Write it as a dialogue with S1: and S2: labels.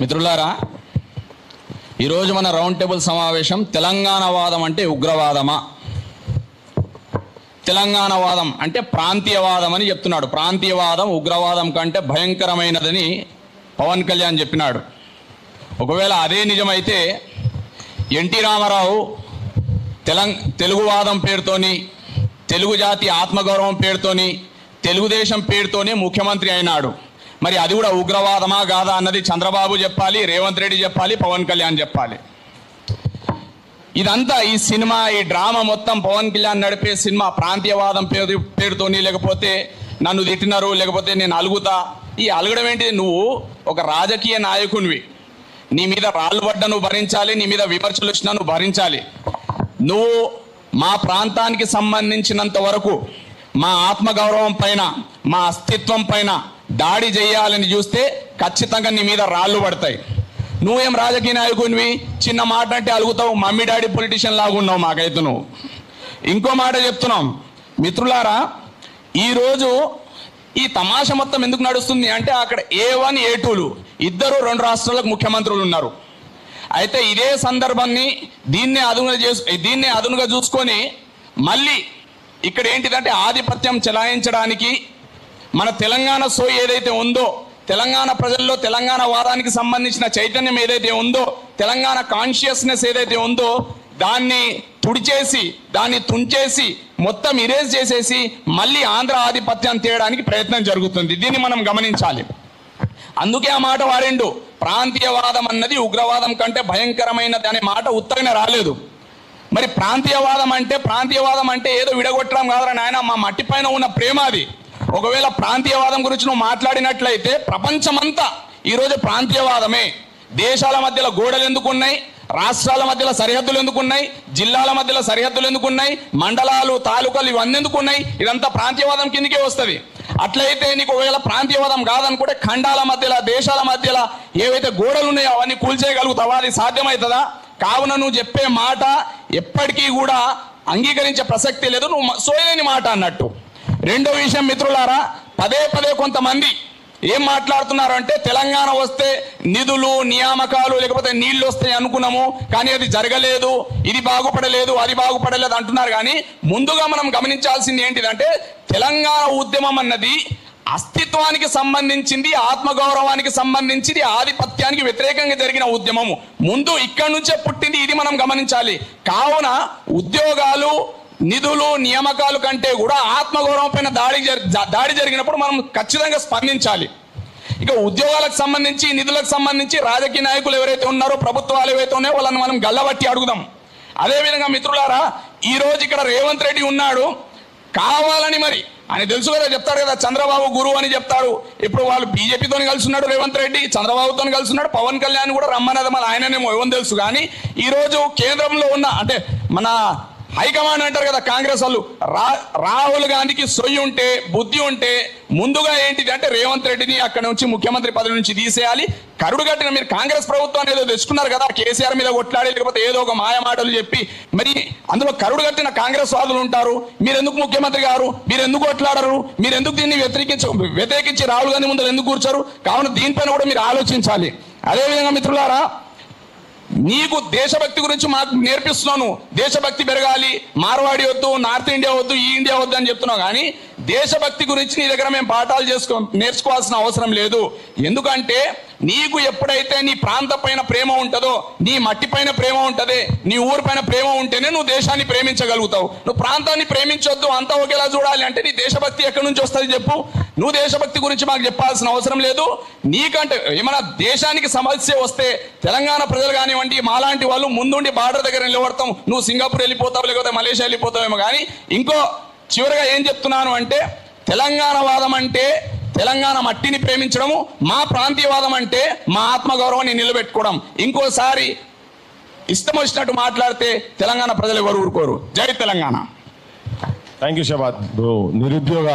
S1: మిత్రులారా, ఈరోజు మన రౌండ్ టేబుల్ సమావేశం తెలంగాణ వాదం అంటే ఉగ్రవాదమా, తెలంగాణ వాదం అంటే ప్రాంతీయవాదం అని చెప్తున్నాడు. ప్రాంతీయవాదం ఉగ్రవాదం కంటే భయంకరమైనదని పవన్ కళ్యాణ్ చెప్పినాడు. ఒకవేళ అదే నిజమైతే ఎన్టీ రామారావు తెలుగువాదం పేరుతోని, తెలుగు జాతి ఆత్మగౌరవం పేరుతోని, తెలుగుదేశం పేరుతోనే ముఖ్యమంత్రి అయినాడు. మరి అది కూడా ఉగ్రవాదమా కాదా అన్నది చంద్రబాబు చెప్పాలి, రేవంత్ రెడ్డి చెప్పాలి, పవన్ కళ్యాణ్ చెప్పాలి. ఇదంతా ఈ సినిమా, ఈ డ్రామా మొత్తం పవన్ కళ్యాణ్ నడిపే సినిమా ప్రాంతీయవాదం పేరుతోని, లేకపోతే నన్ను తిట్టినారు, లేకపోతే నేను అలుగుతా. ఈ అలగడం ఏంటిది? నువ్వు ఒక రాజకీయ నాయకునివి, నీ మీద రాళ్ళు పడ్డ నువ్వు భరించాలి, నీ మీద విమర్శలు వచ్చినా నువ్వు భరించాలి. నువ్వు మా ప్రాంతానికి సంబంధించినంత వరకు మా ఆత్మగౌరవం పైన, మా అస్తిత్వం పైన దాడి చేయాలని చూస్తే ఖచ్చితంగా నీ మీద రాళ్ళు పడతాయి. నువ్వేం రాజకీయ నాయకునివి, చిన్న మాట అంటే అలుగుతావు, మమ్మీ డాడీ పొలిటీషియన్ లాగా ఉన్నావు మాకైతే. నువ్వు ఇంకో మాట చెప్తున్నాం మిత్రులారా, ఈరోజు ఈ తమాషా మొత్తం ఎందుకు నడుస్తుంది అంటే అక్కడ A1 A2లు ఇద్దరు 2 రాష్ట్రాలకు ముఖ్యమంత్రులు ఉన్నారు. అయితే ఇదే సందర్భాన్ని దీన్నే అదునుగా చూసుకొని మళ్ళీ ఇక్కడ ఏంటిదంటే ఆధిపత్యం చెలాయించడానికి మన తెలంగాణ సోయి ఏదైతే ఉందో, తెలంగాణ ప్రజల్లో తెలంగాణ వాదానికి సంబంధించిన చైతన్యం ఏదైతే ఉందో, తెలంగాణ కాన్షియస్నెస్ ఏదైతే ఉందో దాన్ని తుడిచేసి, దాన్ని తుంచేసి, మొత్తం ఇరేజ్ చేసేసి మళ్ళీ ఆంధ్ర ఆధిపత్యాన్ని తేయడానికి ప్రయత్నం జరుగుతుంది. దీన్ని మనం గమనించాలి. అందుకే ఆ మాట వాడిండు, ప్రాంతీయవాదం అన్నది ఉగ్రవాదం కంటే భయంకరమైనది అనే మాట ఉత్తగానే రాలేదు. మరి ప్రాంతీయవాదం అంటే ఏదో విడగొట్టడం కాదురా నాయన, మా మట్టి పైన ఉన్న ప్రేమ అది. ఒకవేళ ప్రాంతీయవాదం గురించి నువ్వు మాట్లాడినట్లయితే ప్రపంచమంతా ఈరోజు ప్రాంతీయవాదమే. దేశాల మధ్యలో గోడలు ఎందుకున్నాయి, రాష్ట్రాల మధ్యలో సరిహద్దులు ఎందుకున్నాయి, జిల్లాల మధ్యలో సరిహద్దులు ఎందుకున్నాయి, మండలాలు, తాలూకాలు ఇవన్నీ ఎందుకున్నాయి? ఇదంతా ప్రాంతీయవాదం కిందకే వస్తుంది. అట్లయితే నీకు ఒకవేళ ప్రాంతీయవాదం కాదనుకుంటే ఖండాల మధ్యలో, దేశాల మధ్యలో ఏవైతే గోడలు ఉన్నాయో అవన్నీ కూల్చేయగలుగుతావా? అది సాధ్యమవుతుందా? కావున నువ్వు చెప్పే మాట ఎప్పటికీ కూడా అంగీకరించే ప్రసక్తి లేదు, నువ్వు సోయలేని మాట అన్నట్టు. రెండో విషయం మిత్రులారా, పదే కొంతమంది ఏం మాట్లాడుతున్నారు అంటే తెలంగాణ వస్తే నిధులు, నియామకాలు, లేకపోతే నీళ్లు వస్తాయి అనుకున్నాము, కానీ అది జరగలేదు, ఇది బాగుపడలేదు, అది బాగుపడలేదు అంటున్నారు. కానీ ముందుగా మనం గమనించాల్సింది ఏంటిదంటే తెలంగాణ ఉద్యమం అన్నది అస్తిత్వానికి సంబంధించింది, ఆత్మగౌరవానికి సంబంధించింది, ఆధిపత్యానికి వ్యతిరేకంగా జరిగిన ఉద్యమము. ముందు ఇక్కడి నుంచే పుట్టింది, ఇది మనం గమనించాలి. కావున ఉద్యోగాలు, నిధులు, నియామకాలు కంటే కూడా ఆత్మగౌరవం పైన దాడి జరిగినప్పుడు మనం ఖచ్చితంగా స్పందించాలి. ఇక ఉద్యోగాలకు సంబంధించి, నిధులకు సంబంధించి రాజకీయ నాయకులు ఎవరైతే ఉన్నారో, ప్రభుత్వాలు ఏవైతే ఉన్నాయో వాళ్ళని మనం గల్లబట్టి అడుగుదాం. అదేవిధంగా మిత్రులారా, ఈరోజు ఇక్కడ రేవంత్ రెడ్డి ఉన్నాడు, కావాలని మరి ఆయన తెలుసు కదా, చెప్తాడు కదా చంద్రబాబు గురువు అని చెప్తాడు. ఇప్పుడు వాళ్ళు బీజేపీతో కలుసున్నాడు రేవంత్ రెడ్డి, చంద్రబాబుతో కలుసున్నాడు, పవన్ కళ్యాణ్ కూడా రమ్మన్నది మన ఆయననేమో ఏమని తెలుసు. కానీ ఈరోజు కేంద్రంలో ఉన్న అంటే మన హైకమాండ్ అంటారు కదా కాంగ్రెస్ వాళ్ళు, రాహుల్ గాంధీకి సొయ్యి ఉంటే, బుద్ధి ఉంటే ముందుగా ఏంటిది అంటే రేవంత్ రెడ్డిని అక్కడ నుంచి ముఖ్యమంత్రి పదవి నుంచి తీసేయాలి. కరుడు కట్టిన మీరు కాంగ్రెస్ ప్రభుత్వాన్ని ఏదో తెచ్చుకున్నారు కదా, కేసీఆర్ మీద కొట్లాడి, లేకపోతే ఏదో ఒక మాయ మాటలు చెప్పి, మరి అందులో కరుడు కట్టిన కాంగ్రెస్ వాదులు ఉంటారు. మీరు ఎందుకు ముఖ్యమంత్రి గారు, మీరు ఎందుకు కొట్లాడరు, మీరు ఎందుకు దీన్ని వ్యతిరేకించి రాహుల్ గాంధీ ముందు ఎందుకు కూర్చోరు? కావున దీనిపైన కూడా మీరు ఆలోచించాలి. అదేవిధంగా మిత్రులారా, నీకు దేశభక్తి గురించి మాకు నేర్పిస్తున్నాను, దేశభక్తి పెరగాలి, మార్వాడి వద్దు, నార్త్ ఇండియా వద్దు, ఈ ఇండియా వద్దు అని చెప్తున్నావు. కానీ దేశభక్తి గురించి నీ దగ్గర మేము పాఠాలు నేర్చుకోవాల్సిన అవసరం లేదు. ఎందుకంటే నీకు ఎప్పుడైతే నీ ప్రాంత పైన ప్రేమ ఉంటుందో, నీ మట్టి పైన ప్రేమ ఉంటుంది, నీ ఊరి పైన ప్రేమ ఉంటేనే నువ్వు దేశాన్ని ప్రేమించగలుగుతావు. నువ్వు ప్రాంతాన్ని ప్రేమించొద్దు, అంతా ఒకేలా చూడాలి అంటే నీ దేశభక్తి ఎక్కడి నుంచి వస్తుంది చెప్పు? నువ్వు దేశభక్తి గురించి మాకు చెప్పాల్సిన అవసరం లేదు. నీకంటే ఏమైనా దేశానికి సమస్య వస్తే తెలంగాణ ప్రజలు కానివ్వండి, మాలాంటి వాళ్ళు ముందుండి బార్డర్ దగ్గర నిలబడతాం. నువ్వు సింగపూర్ వెళ్ళిపోతావు, లేకపోతే మలేషియా వెళ్ళిపోతావేమో. కానీ ఇంకో చివరిగా ఏం చెప్తున్నాను అంటే తెలంగాణ వాదం అంటే తెలంగాణ మట్టిని ప్రేమించడము, మా ప్రాంతీయవాదం అంటే మా ఆత్మగౌరవాన్ని నిలబెట్టుకోవడం. ఇంకోసారి ఇష్టం వచ్చినట్టు మాట్లాడితే తెలంగాణ ప్రజలు ఎవరు ఊరుకోరు. జై తెలంగాణ.
S2: Thank you షబాద్. నిరుద్యోగ